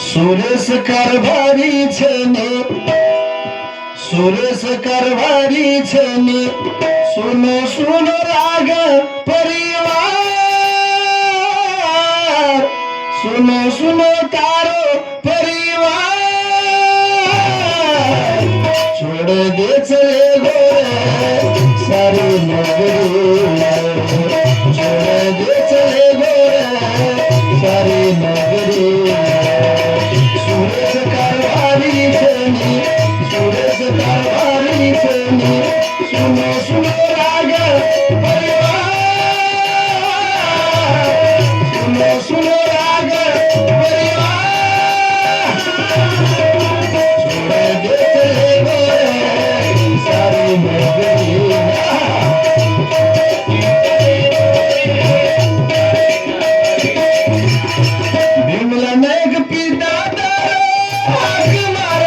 सुरेश कारभारी छने, सुरेश कारभारी छने, सुनो सुनो राग परिवार, सुनो सुनो तारो परिवार, छोड़ दे चले गोरे सारी नगरी, छोड़ दे चले गोरे सारी नगरी। सुरेश कारभारी छनी, सुरेश कारभारी छनी, सुनो सुनो राग परिवार, सुनो सुनो राग परिवार, छोड़ दे चले गोरे सारी नगरी। बिमला नायक पिता धन्यवाद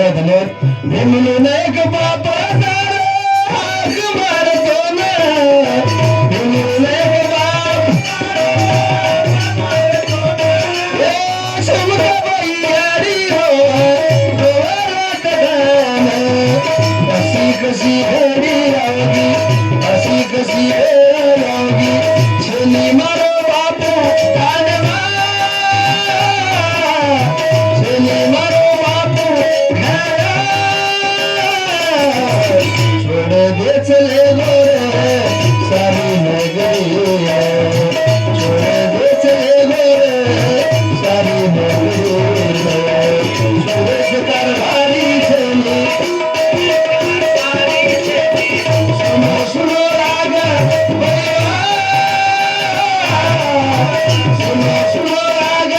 धन्यवाद। भीमलो नायक बाबा हाक मारतो ना, भीमलो नायक बाबा शंभूबाई यारी हो कदाना, अशी कशी घडी रावगी, अशी कशी रावगी, छली मारो बापू कानवा, छली मारो छोड़ दे चले गोरे सारी नगरी, छोड़ दे चले गोरे सारी नगरी। सुरेश कारभारी छनी, सुनो सुनो राग परिवार, सुनो सुनो राग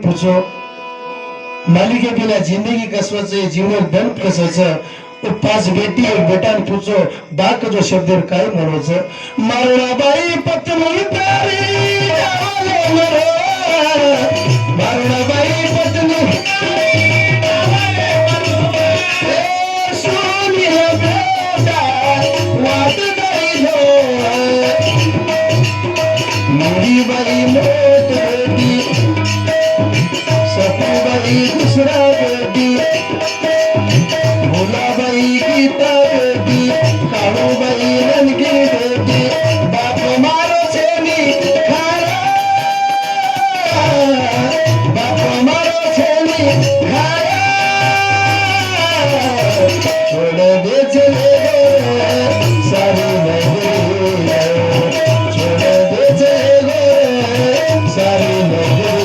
पूछो मालिके केल्या जिंदगी कसवाचं जीवन दंड कसायचं, पाच बेटी एक बेटान पूछो बाक जो शब्द काय म्हणायचं। मारुणाबाई पत्नी प्यारी मारुणाबाई पत्नी सोनिया बेटा वाट गई लो, मुरीबाई मोठ बेटी, सपूबाई दूसरा बेटी, भोलाबाई गीता बेटी, काळूबाई रणगी बेटी, बाप मारो छेनी खारा, बाप मारो छेनी खारा, छोड़ दे चले गोरे सारी नगरी, छोड़ दे चले गोरे सारी नगरी।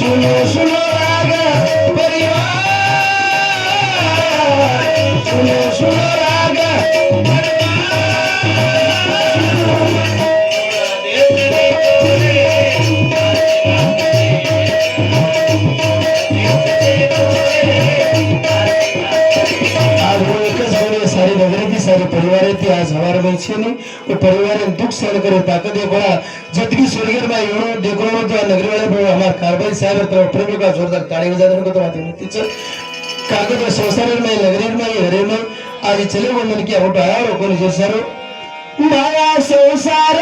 सुनो सुनो राग परिवार, सुनो सुनो राग सारी नगरी सारी परिवार आज हमारे बच्चे परिवार दुख सहन करे ताकत है बड़ा जिंदगी स्वर्गीय में यो देखो तो नगरी वाले हमारे कारभारी साहब तरफ प्रेमी का जोरदार ताड़ी बजाने को तो बात है कागज संसार में नगरी में हरे में आज चले वो मन की आउट आया और कौन जैसा माया संसार